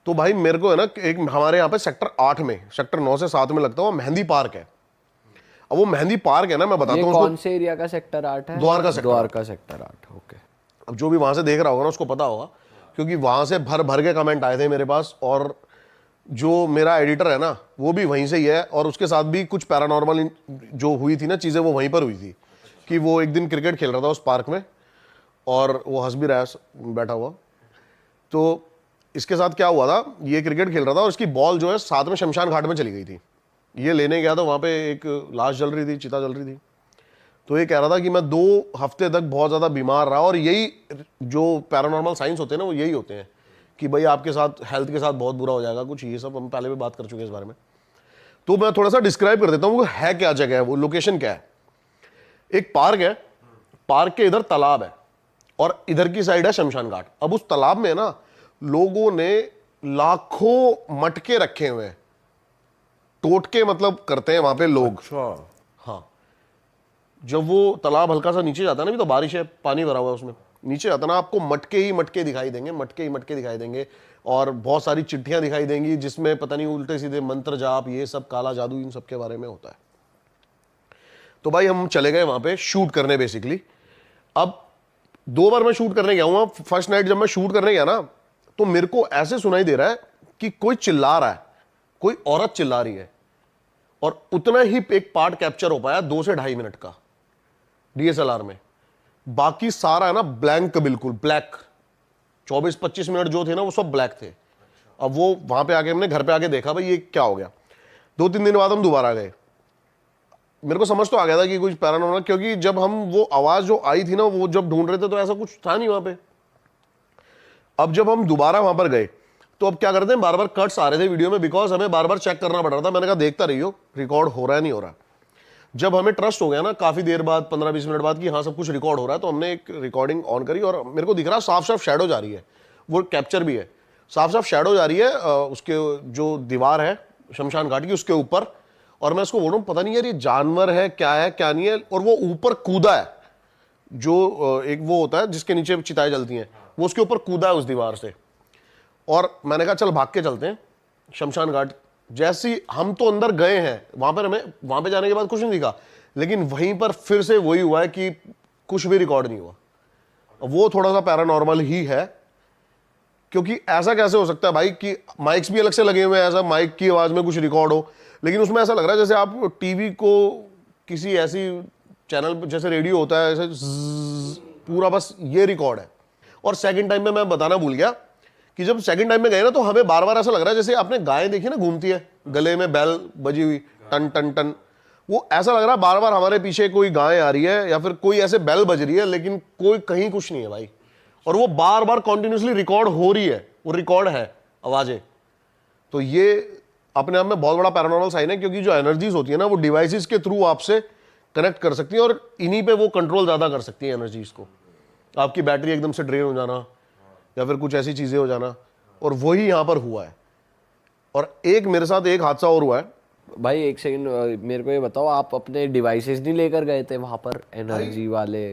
तो भाई मेरे को है ना, एक हमारे यहाँ पे सेक्टर 8 में, सेक्टर 9 से 7 में लगता है, वो मेहंदी पार्क है। अब वो मेहंदी पार्क है ना, मैं बताता हूँ कौन से एरिया का सेक्टर 8 है? Dwarka sector 8। Dwarka sector 8, okay. अब जो भी वहां से देख रहा होगा ना उसको पता होगा, क्योंकि वहां से भर भर के कमेंट आए थे मेरे पास, और जो मेरा एडिटर है ना वो भी वहीं से ही है, और उसके साथ भी कुछ पैरानॉर्मल जो हुई थी ना चीज़ें, वो वहीं पर हुई थी। कि वो एक दिन क्रिकेट खेल रहा था उस पार्क में, और वो हंस भी रहा है बैठा हुआ। तो इसके साथ क्या हुआ था, ये क्रिकेट खेल रहा था और इसकी बॉल जो है साथ में शमशान घाट में चली गई थी। ये लेने गया तो वहाँ पे एक लाश जल रही थी, चिता जल रही थी। तो ये कह रहा था कि मैं 2 हफ्ते तक बहुत ज़्यादा बीमार रहा, और यही जो पैरानॉर्मल साइंस होते हैं ना वो यही होते हैं कि भाई आपके साथ हेल्थ के साथ बहुत बुरा हो जाएगा कुछ, ये सब हम पहले भी बात कर चुके हैं इस बारे में। तो मैं थोड़ा सा डिस्क्राइब कर देता हूँ वो है क्या जगह है, वो लोकेशन क्या है। एक पार्क है, पार्क के इधर तालाब है, और इधर की साइड है शमशान घाट। अब उस तालाब में ना लोगों ने लाखों मटके रखे हुए हैं, टोटके मतलब करते हैं वहां पे लोग। अच्छा। हाँ, जब वो तालाब हल्का सा नीचे जाता है ना, भी तो बारिश है, पानी भरा हुआ है उसमें, नीचे जाता ना आपको मटके ही मटके दिखाई देंगे, मटके ही मटके दिखाई देंगे, और बहुत सारी चिट्ठियां दिखाई देंगी जिसमें पता नहीं उल्टे सीधे मंत्र जाप, ये सब काला जादू, इन सब के बारे में होता है। तो भाई हम चले गए वहां पे शूट करने बेसिकली। अब 2 बार मैं शूट करने गया हूँ। फर्स्ट नाइट जब मैं शूट करने गया ना, तो मेरे को ऐसे सुनाई दे रहा है कि कोई चिल्ला रहा है, कोई औरत चिल्ला रही है, और उतना ही एक पार्ट कैप्चर हो पाया 2 से 2.5 मिनट का डीएसएलआर में। बाकी सारा है ना ब्लैंक, बिल्कुल ब्लैक। 24-25 मिनट जो थे ना वो सब ब्लैक थे। अब वो वहां पे आके हमने घर पे आके देखा भाई ये क्या हो गया। 2-3 दिन बाद हम दोबारा गए, मेरे को समझ तो आ गया था कि कुछ पैरानॉर्मल, क्योंकि जब हम वो आवाज जो आई थी ना वो जब ढूंढ रहे थे तो ऐसा कुछ था नहीं वहां पे। अब जब हम दोबारा वहां पर गए तो अब क्या करते हैं, बार बार कट्स आ रहे थे वीडियो में, बिकॉज हमें बार बार चेक करना पड़ रहा था। मैंने कहा देखता रहियो रिकॉर्ड हो रहा है नहीं हो रहा। जब हमें ट्रस्ट हो गया ना काफी देर बाद, 15-20 मिनट बाद, कि हाँ सब कुछ रिकॉर्ड हो रहा है, तो हमने एक रिकॉर्डिंग ऑन करी, और मेरे को दिख रहा साफ साफ शैडो जा रही है, वो कैप्चर भी है, साफ साफ शैडो जा रही है उसके जो दीवार है शमशान घाट की उसके ऊपर। और मैं उसको बोल रहा हूँ पता नहीं यार ये जानवर है क्या है क्या नहीं है, और वो ऊपर कूदा है, जो एक वो होता है जिसके नीचे चिताएं जलती हैं, वो उसके ऊपर कूदा है उस दीवार से। और मैंने कहा चल भाग के चलते हैं शमशान घाट। जैसे ही हम तो अंदर गए हैं वहां पर, हमें वहां पे जाने के बाद कुछ नहीं दिखा, लेकिन वहीं पर फिर से वही हुआ है कि कुछ भी रिकॉर्ड नहीं हुआ। वो थोड़ा सा पैरानॉर्मल ही है, क्योंकि ऐसा कैसे हो सकता है भाई कि माइक्स भी अलग से लगे हुए हैं, ऐसा माइक की आवाज में कुछ रिकॉर्ड हो, लेकिन उसमें ऐसा लग रहा है जैसे आप टीवी को किसी ऐसी चैनल जैसे रेडियो होता है ऐसे पूरा, बस ये रिकॉर्ड है। और सेकंड टाइम में मैं बताना भूल गया कि जब सेकंड टाइम में गए ना तो हमें बार बार ऐसा लग रहा है जैसे आपने गाय देखी ना घूमती है, गले में बैल बजी हुई टन टन टन, वो ऐसा लग रहा है बार बार हमारे पीछे कोई गाय आ रही है या फिर कोई ऐसे बैल बज रही है, लेकिन कोई कहीं कुछ नहीं है भाई। और वो बार बार कॉन्टिन्यूसली रिकॉर्ड हो रही है, वो रिकॉर्ड है आवाजें। तो ये अपने आप में बहुत बड़ा पैरानॉर्मल साइन है, क्योंकि जो एनर्जीज होती है ना वो डिवाइसेस के थ्रू आपसे कनेक्ट कर सकती है, और इन्हीं पे वो कंट्रोल ज्यादा कर सकती है एनर्जीज को। आपकी बैटरी एकदम से ड्रेन हो जाना या फिर कुछ ऐसी चीजें हो जाना, और वही यहां पर हुआ है। और एक मेरे साथ एक हादसा और हुआ है भाई। एक सेकंड मेरे को ये बताओ, आप अपने डिवाइसेस नहीं लेकर गए थे वहां पर, एनर्जी वाले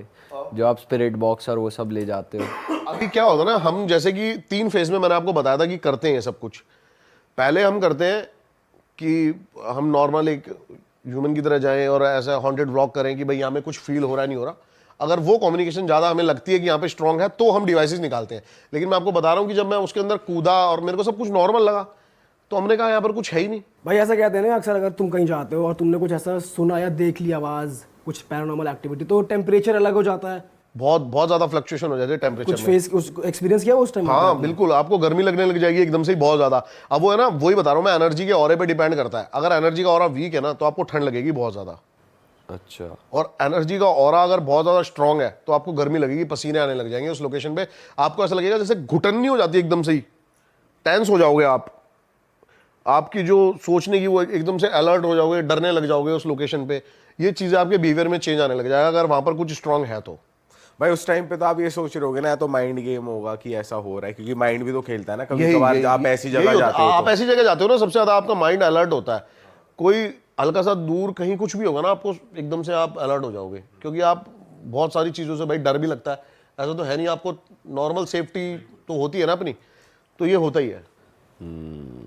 जो आप स्पिरिट बॉक्स और वो सब ले जाते हो? अभी क्या होता है ना, हम जैसे कि 3 फेज में मैंने आपको बताया था कि करते हैं ये सब कुछ। पहले हम करते हैं कि हम नॉर्मल एक ह्यूमन की तरह जाएं और ऐसा हॉन्टेड व्लॉग करें कि भाई यहाँ में कुछ फील हो रहा है नहीं हो रहा। अगर वो कम्युनिकेशन ज़्यादा हमें लगती है कि यहाँ पे स्ट्रांग है तो हम डिवाइसेस निकालते हैं। लेकिन मैं आपको बता रहा हूँ कि जब मैं उसके अंदर कूदा और मेरे को सब कुछ नॉर्मल लगा, तो हमने कहा यहाँ पर कुछ है ही नहीं। भाई ऐसा कहते हैं ना अक्सर, अगर तुम कहीं जाते हो और तुमने कुछ ऐसा सुना या देख लिया आवाज़, कुछ पैरानॉर्मल एक्टिविटी, तो टेम्परेचर अलग हो जाता है, बहुत ज़्यादा फ्लक्चुएशन हो जाती है टेम्परेचर कुछ में। फेस उसको एक्सपीरियंस किया उस टाइम? हाँ बिल्कुल, आपको गर्मी लगने लग जाएगी एकदम से ही बहुत ज़्यादा। अब वो है ना, वही बता रहा हूँ मैं, एनर्जी के ऑरे पे डिपेंड करता है। अगर एनर्जी का ऑरा वीक है ना तो आपको ठंड लगेगी बहुत ज़्यादा। अच्छा। और एनर्जी का ऑरा अगर बहुत ज़्यादा स्ट्रांग है तो आपको गर्मी लगेगी, पसीने आने लग जाएंगे उस लोकेशन पे। आपको ऐसा लगेगा जैसे घुटन हो जाती है एकदम से ही, टेंस हो जाओगे आप, आपकी जो सोचने की वो एकदम से अलर्ट हो जाओगे, डरने लग जाओगे उस लोकेशन पे। ये चीज़ें आपके बिहेवियर में चेंज आने लग जाएगा अगर वहाँ पर कुछ स्ट्रांग है तो। भाई उस टाइम पे तो आप ये सोच रहे होगे ना, तो माइंड गेम होगा कि ऐसा हो रहा है, क्योंकि माइंड भी तो खेलता है ना कभी कभार। आप ऐसी जगह जाते हो, आप ऐसी जगह जाते हो ना, सबसे ज्यादा आपका माइंड अलर्ट होता है। कोई हल्का सा दूर कहीं कुछ भी होगा ना, आपको एकदम से आप अलर्ट हो जाओगे, क्योंकि आप बहुत सारी चीज़ों से भाई डर भी लगता है। ऐसा तो है नहीं, आपको नॉर्मल सेफ्टी तो होती है ना अपनी, तो ये होता ही है। हम्म।